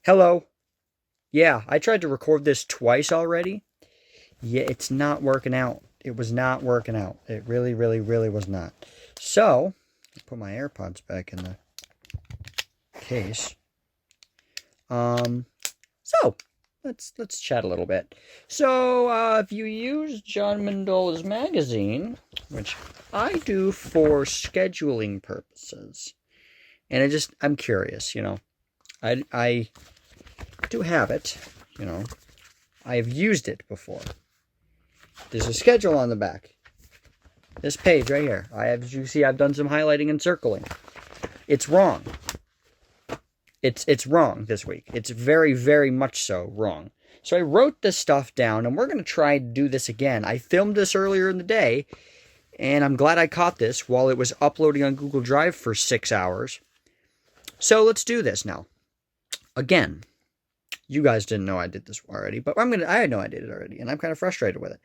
Hello. Yeah, I tried to record this twice already. Yeah, it's not working out. It was not working out. It really, really, really was not. So, put my AirPods back in the case. Um, so let's chat a little bit. So, if you use John Mandola's magazine, which I do for scheduling purposes, and I'm curious, I do have it, you know, I have used it before. There's a schedule on the back. This page right here. As you see, I've done some highlighting and circling. It's wrong. It's wrong this week. It's very, very much so wrong. So I wrote this stuff down, and we're going to try to do this again. I filmed this earlier in the day, and I'm glad I caught this while it was uploading on Google Drive for 6 hours. So let's do this now. Again, you guys didn't know I did this already, but I know I did it already, and I'm kind of frustrated with it.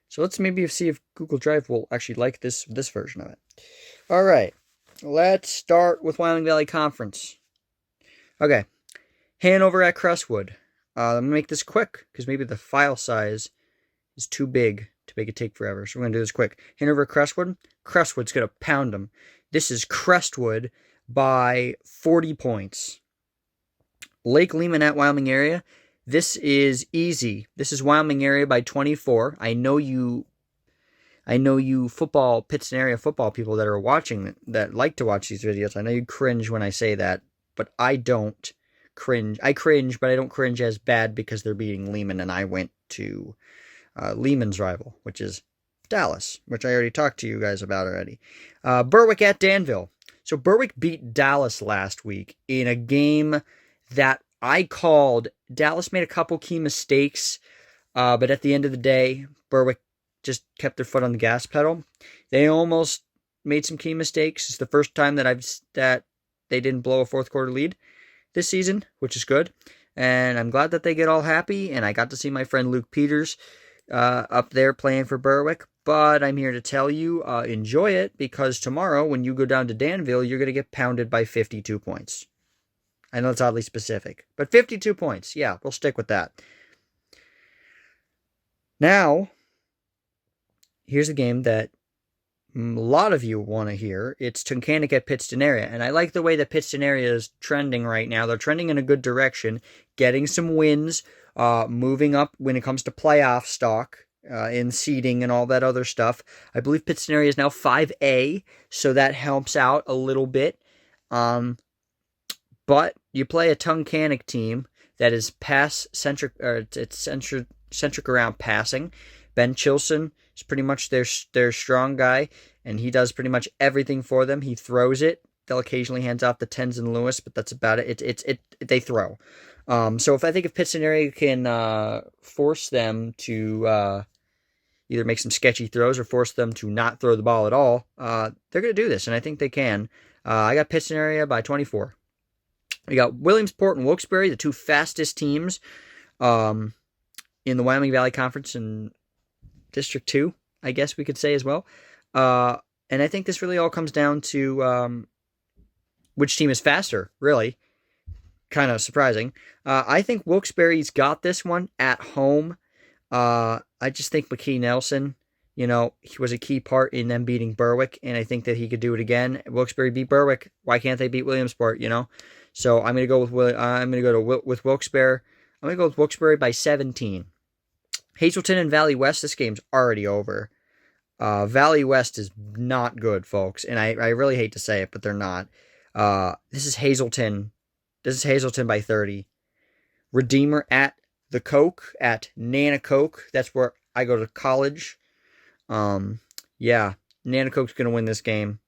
So let's maybe see if Google Drive will actually like this version of it. All right, let's start with Wyoming Valley Conference. Okay, Hanover at Crestwood. I'm going to make this quick because maybe the file size is too big to make it take forever. So we're going to do this quick. Hanover at Crestwood. Crestwood's going to pound them. This is Crestwood by 40 points. Lake Lehman at Wyoming area. This is easy. This is Wyoming area by 24. I know you Pittston area football people that are watching, that like to watch these videos. I know you cringe when I say that, but I don't cringe. I cringe, but I don't cringe as bad because they're beating Lehman, and I went to Lehman's rival, which is Dallas, which I already talked to you guys about already. Berwick at Danville. So Berwick beat Dallas last week in a game that I called. Dallas made a couple key mistakes, but at the end of the day, Berwick just kept their foot on the gas pedal. They almost made some key mistakes. It's the first time that they didn't blow a fourth quarter lead this season, which is good. And I'm glad that they get all happy. And I got to see my friend Luke Peters up there playing for Berwick. But I'm here to tell you, enjoy it, because tomorrow when you go down to Danville, you're going to get pounded by 52 points. I know it's oddly specific, but 52 points. Yeah, we'll stick with that. Now, here's a game that a lot of you want to hear. It's Tunkhannock at Pittston area, and I like the way that Pittston area is trending right now. They're trending in a good direction, getting some wins, moving up when it comes to playoff stock, in seeding and all that other stuff. I believe Pittston area is now 5A, so that helps out a little bit. But you play a Tunkhannock team that is pass-centric, or it's centric around passing. Ben Chilson is pretty much their strong guy, and he does pretty much everything for them. He throws it. They'll occasionally hand off the Tenzin Lewis, but that's about it. They throw. So if Pittston area can force them to either make some sketchy throws or force them to not throw the ball at all, they're going to do this, and I think they can. I got Pittston area by 24. We got Williamsport and Wilkes-Barre, the two fastest teams in the Wyoming Valley Conference in District 2, I guess we could say as well. And I think this really all comes down to which team is faster, really. Kind of surprising. I think Wilkes-Barre's got this one at home. I just think McKee Nelson, he was a key part in them beating Berwick, and I think that he could do it again. Wilkes-Barre beat Berwick. Why can't they beat Williamsport, So I'm going to go with Wilkes-Barre. I'm going to go with Wilkes-Barre by 17. Hazleton and Valley West, this game's already over. Valley West is not good, folks, and I really hate to say it, but they're not. This is Hazleton. This is Hazleton by 30. Redeemer at the Coke, at Nanacoke. That's where I go to college. Yeah, Nanacoke's going to win this game.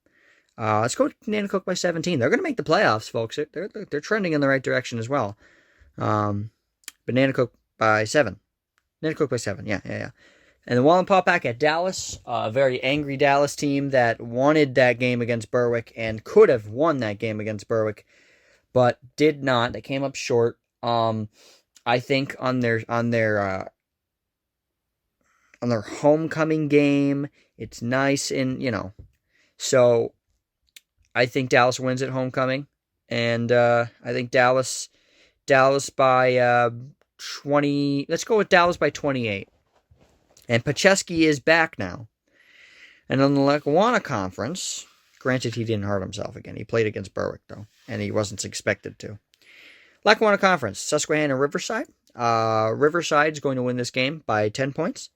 Let's go with Nanacoke by 17. They're going to make the playoffs, folks. They're trending in the right direction as well. But Nanacoke by 7. Nanacoke by 7, yeah. And the Wallenpaupack at Dallas, a very angry Dallas team that wanted that game against Berwick and could have won that game against Berwick, but did not. They came up short. I think on their homecoming game, it's nice and so I think Dallas wins at homecoming, and I think Dallas Dallas by 20. Let's go with Dallas by 28. And Pacheski is back now. And on the Lackawanna Conference, granted he didn't hurt himself again. He played against Berwick, though, and he wasn't expected to. Lackawanna Conference, Susquehanna, Riverside. Riverside's going to win this game by 10 points.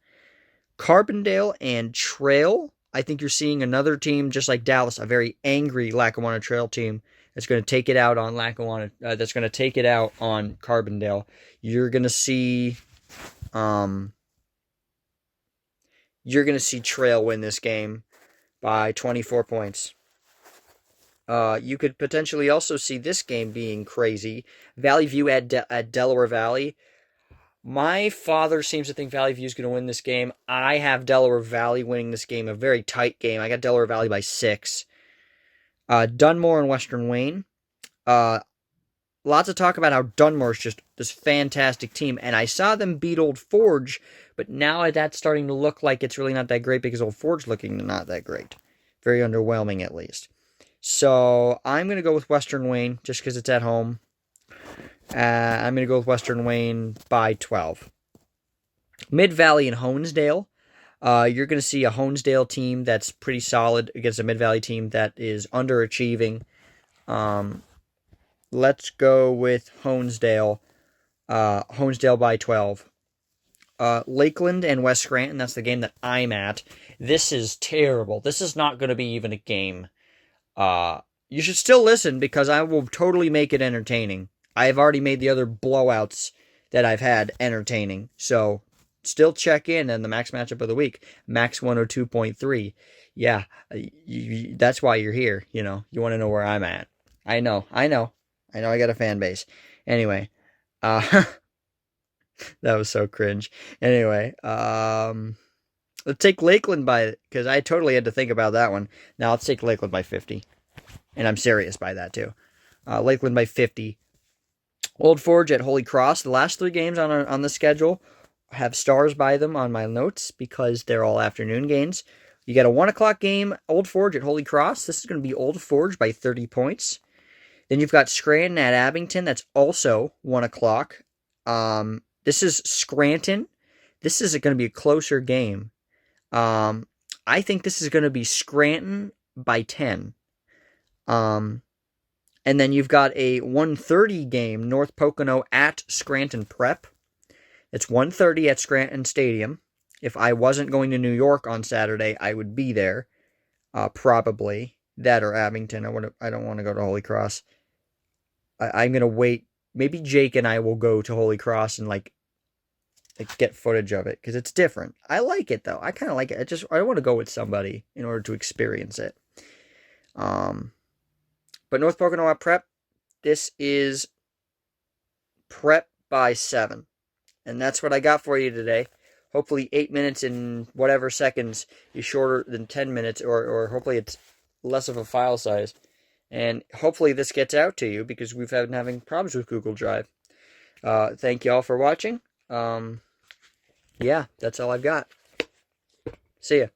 Carbondale and Trail. I think you're seeing another team, just like Dallas, a very angry Lackawanna Trail team that's going to take it out on Lackawanna. That's going to take it out on Carbondale. You're going to see, Trail win this game by 24 points. You could potentially also see this game being crazy. Valley View at Delaware Valley. My father seems to think Valley View is going to win this game. I have Delaware Valley winning this game, a very tight game. I got Delaware Valley by 6. Dunmore and Western Wayne. Lots of talk about how Dunmore's just this fantastic team, and I saw them beat Old Forge, but now that's starting to look like it's really not that great because Old Forge looking not that great. Very underwhelming, at least. So I'm going to go with Western Wayne just because it's at home. I'm going to go with Western Wayne by 12. Mid-Valley and Honesdale. You're going to see a Honesdale team that's pretty solid against a Mid-Valley team that is underachieving. Let's go with Honesdale. Honesdale by 12. Lakeland and West Scranton. That's the game that I'm at. This is terrible. This is not going to be even a game. You should still listen because I will totally make it entertaining. I've already made the other blowouts that I've had entertaining. So still check in on the Max Matchup of the Week. Max 102.3. Yeah, that's why you're here. You want to know where I'm at. I know I got a fan base. Anyway, that was so cringe. Anyway, let's take Lakeland because I totally had to think about that one. Now let's take Lakeland by 50. And I'm serious by that too. Lakeland by 50. Old Forge at Holy Cross. The last 3 games on the schedule have stars by them on my notes because they're all afternoon games. You got a 1 o'clock game, Old Forge at Holy Cross. This is going to be Old Forge by 30 points. Then you've got Scranton at Abington. That's also 1 o'clock. This is Scranton. This is going to be a closer game. I think this is going to be Scranton by 10. And then you've got a 1:30 game, North Pocono at Scranton Prep. It's 1:30 at Scranton Stadium. If I wasn't going to New York on Saturday, I would be there. Probably. That or Abington. I don't want to go to Holy Cross. I'm going to wait. Maybe Jake and I will go to Holy Cross and like get footage of it because it's different. I like it though. I kind of like it. I want to go with somebody in order to experience it. But North Pocono at Prep, this is Prep by 7. And that's what I got for you today. Hopefully 8 minutes and whatever seconds is shorter than 10 minutes, or hopefully it's less of a file size. And hopefully this gets out to you because we've been having problems with Google Drive. Thank you all for watching. Yeah, that's all I've got. See ya.